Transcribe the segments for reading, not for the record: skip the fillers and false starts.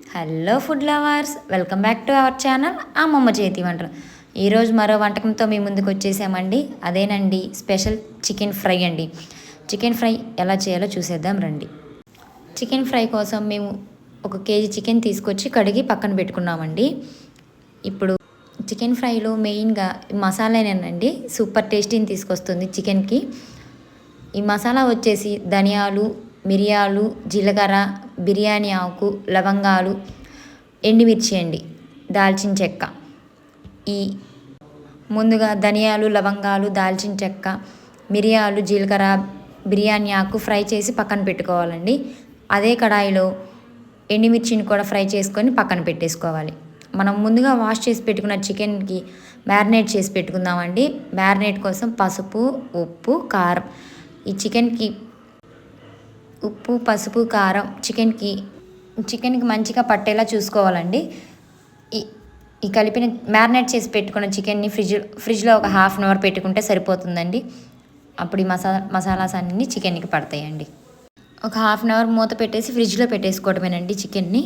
Hello food lovers, welcome back to our channel అమ్మమ్మ చేతి వంటలు. ఈరోజు మరో వంటకంతో మీ ముందుకు వచ్చేసామండి. అదేనండి స్పెషల్ చికెన్ ఫ్రై అండి. చికెన్ ఫ్రై ఎలా చేయాలో చూసేద్దాం రండి. చికెన్ ఫ్రై కోసం మేము 1 కేజీ చికెన్ తీసుకొచ్చి కడిగి పక్కన పెట్టుకున్నామండి. ఇప్పుడు చికెన్ ఫ్రైలో మెయిన్గా మసాలానేనండి సూపర్ టేస్టీని తీసుకొస్తుంది చికెన్కి. ఈ మసాలా వచ్చేసి ధనియాలు, మిరియాలు, జీలకర్ర, బిర్యానీ ఆకు, లవంగాలు, ఎండుమిర్చి అండి, దాల్చిన చెక్క. ఈ ముందుగా ధనియాలు, లవంగాలు, దాల్చిన చెక్క, మిరియాలు, జీలకర్ర, బిర్యానీ ఆకు ఫ్రై చేసి పక్కన పెట్టుకోవాలండి. అదే కడాయిలో ఎండుమిర్చిని కూడా ఫ్రై చేసుకొని పక్కన పెట్టేసుకోవాలి. మనం ముందుగా వాష్ చేసి పెట్టుకున్న చికెన్కి మ్యారినేట్ చేసి పెట్టుకుందామండి. మ్యారినేట్ కోసం పసుపు, ఉప్పు, కారం. ఈ చికెన్కి ఉప్పు, పసుపు, కారం చికెన్కి మంచిగా పట్టేలా చూసుకోవాలండి. ఈ కలిపిన మ్యారినేట్ చేసి పెట్టుకున్న చికెన్ని ఫ్రిడ్జ్లో ఒక ½ అన్ అవర్ పెట్టుకుంటే సరిపోతుందండి. అప్పుడు ఈ మసాలాస్ అన్నీ చికెన్కి పడతాయండి. ఒక ½ అన్ అవర్ మూత పెట్టేసి ఫ్రిడ్జ్లో పెట్టేసుకోవడమేనండి చికెన్ని.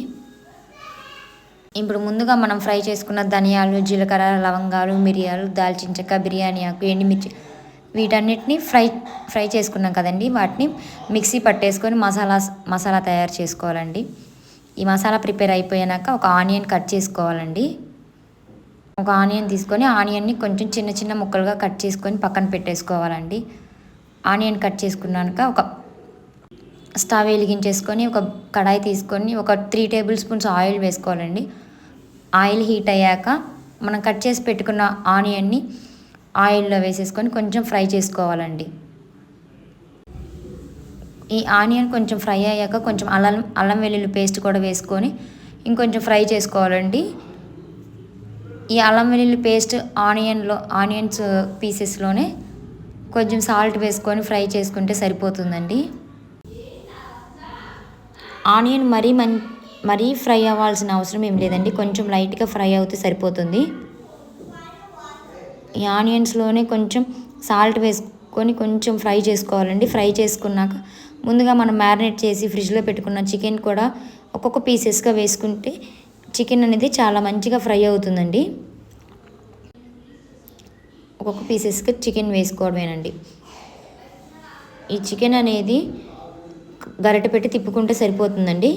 ఇప్పుడు ముందుగా మనం ఫ్రై చేసుకున్న ధనియాలు, జీలకర్ర, లవంగాలు, మిరియాలు, దాల్చిన చెక్క, బిర్యానీ ఆకు, ఎండుమిర్చి వీటన్నిటిని ఫ్రై చేసుకున్నాం కదండి. వాటిని మిక్సీ పట్టేసుకొని మసాలా తయారు చేసుకోవాలండి. ఈ మసాలా ప్రిపేర్ అయిపోయాక ఒక ఆనియన్ కట్ చేసుకోవాలండి. ఒక ఆనియన్ తీసుకొని ఆనియన్ని కొంచెం చిన్న చిన్న ముక్కలుగా కట్ చేసుకొని పక్కన పెట్టేసుకోవాలండి. ఆనియన్ కట్ చేసుకున్నాక ఒక స్టవ్ వెలిగించేసుకొని ఒక కడాయి తీసుకొని ఒక 3 టేబుల్ స్పూన్స్ ఆయిల్ వేసుకోవాలండి. ఆయిల్ హీట్ అయ్యాక మనం కట్ చేసి పెట్టుకున్న ఆనియన్ని ఆయిల్లో వేసేసుకొని కొంచెం ఫ్రై చేసుకోవాలండి. ఈ ఆనియన్ కొంచెం ఫ్రై అయ్యాక కొంచెం అల్లం వెల్లుల్లి పేస్ట్ కూడా వేసుకొని ఇంకొంచెం ఫ్రై చేసుకోవాలండి. ఈ అల్లం వెల్లుల్లి పేస్ట్ ఆనియన్స్ పీసెస్లోనే కొంచెం సాల్ట్ వేసుకొని ఫ్రై చేసుకుంటే సరిపోతుందండి. ఆనియన్ మరీ ఫ్రై అవ్వాల్సిన అవసరం ఏం లేదండి. కొంచెం లైట్గా ఫ్రై అవుతే సరిపోతుంది. ఈ ఆనియన్స్లోనే కొంచెం సాల్ట్ వేసుకొని కొంచెం ఫ్రై చేసుకోవాలండి. ఫ్రై చేసుకున్నాక ముందుగా మనం మ్యారినేట్ చేసి ఫ్రిడ్జ్లో పెట్టుకున్న చికెన్ కూడా ఒక్కొక్క పీసెస్గా వేసుకుంటే చికెన్ అనేది చాలా మంచిగా ఫ్రై అవుతుందండి. ఒక్కొక్క పీసెస్గా చికెన్ వేసుకోవడమేనండి. ఈ చికెన్ అనేది గరిటె పెట్టి తిప్పుకుంటే సరిపోతుందండి.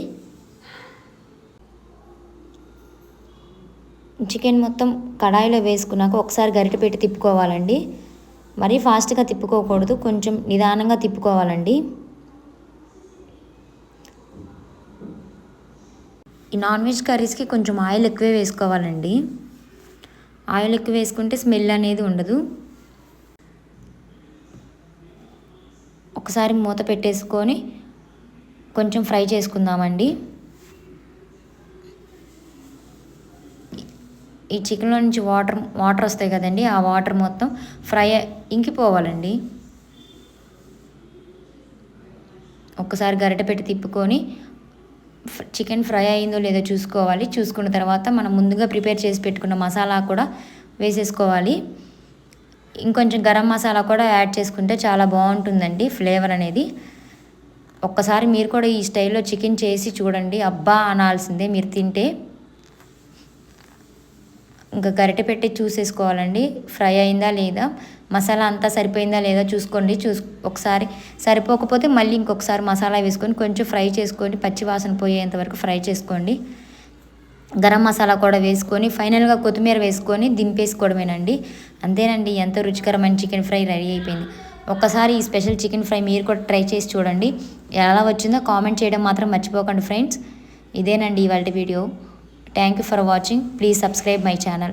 చికెన్ మొత్తం కడాయిలో వేసుకున్నాక ఒకసారి గరిటె పెట్టి తిప్పుకోవాలండి. మరీ ఫాస్ట్గా తిప్పుకోకూడదు, కొంచెం నిదానంగా తిప్పుకోవాలండి. ఈ నాన్ వెజ్ కర్రీస్కి కొంచెం ఆయిల్ ఎక్కువే వేసుకోవాలండి. ఆయిల్ ఎక్కువ వేసుకుంటే స్మెల్ అనేది ఉండదు. ఒకసారి మూత పెట్టేసుకొని కొంచెం ఫ్రై చేసుకుందామండి. ఈ చికెన్లో నుంచి వాటర్ వస్తాయి కదండి, ఆ వాటర్ మొత్తం ఇంకిపోవాలండి. ఒక్కసారి గరిటె పెట్టి తిప్పుకొని చికెన్ ఫ్రై అయిందో లేదో చూసుకోవాలి. చూసుకున్న తర్వాత మనం ముందుగా ప్రిపేర్ చేసి పెట్టుకున్న మసాలా కూడా వేసేసుకోవాలి. ఇంకొంచెం గరం మసాలా కూడా యాడ్ చేసుకుంటే చాలా బాగుంటుందండి ఫ్లేవర్ అనేది. ఒక్కసారి మీరు కూడా ఈ స్టైల్లో చికెన్ చేసి చూడండి, అబ్బా అనాల్సిందే మీరు తింటే. ఇంకా గరిటె పెట్టి చూసేసుకోవాలండి ఫ్రై అయిందా లేదా, మసాలా అంతా సరిపోయిందా లేదా చూసుకోండి. ఒకసారి సరిపోకపోతే మళ్ళీ ఇంకొకసారి మసాలా వేసుకొని కొంచెం ఫ్రై చేసుకొని పచ్చి వాసన పోయేంత వరకు ఫ్రై చేసుకోండి. గరం మసాలా కూడా వేసుకొని ఫైనల్గా కొత్తిమీర వేసుకొని దింపేసుకోవడమేనండి. అంతేనండి, ఎంతో రుచికరమైన చికెన్ ఫ్రై రెడీ అయిపోయింది. ఒక్కసారి ఈ స్పెషల్ చికెన్ ఫ్రై మీరు కూడా ట్రై చేసి చూడండి. ఎలా వచ్చిందో కామెంట్ చేయడం మాత్రం మర్చిపోకండి ఫ్రెండ్స్. ఇదేనండి ఇవాళ video. Thank you for watching. Please subscribe my channel.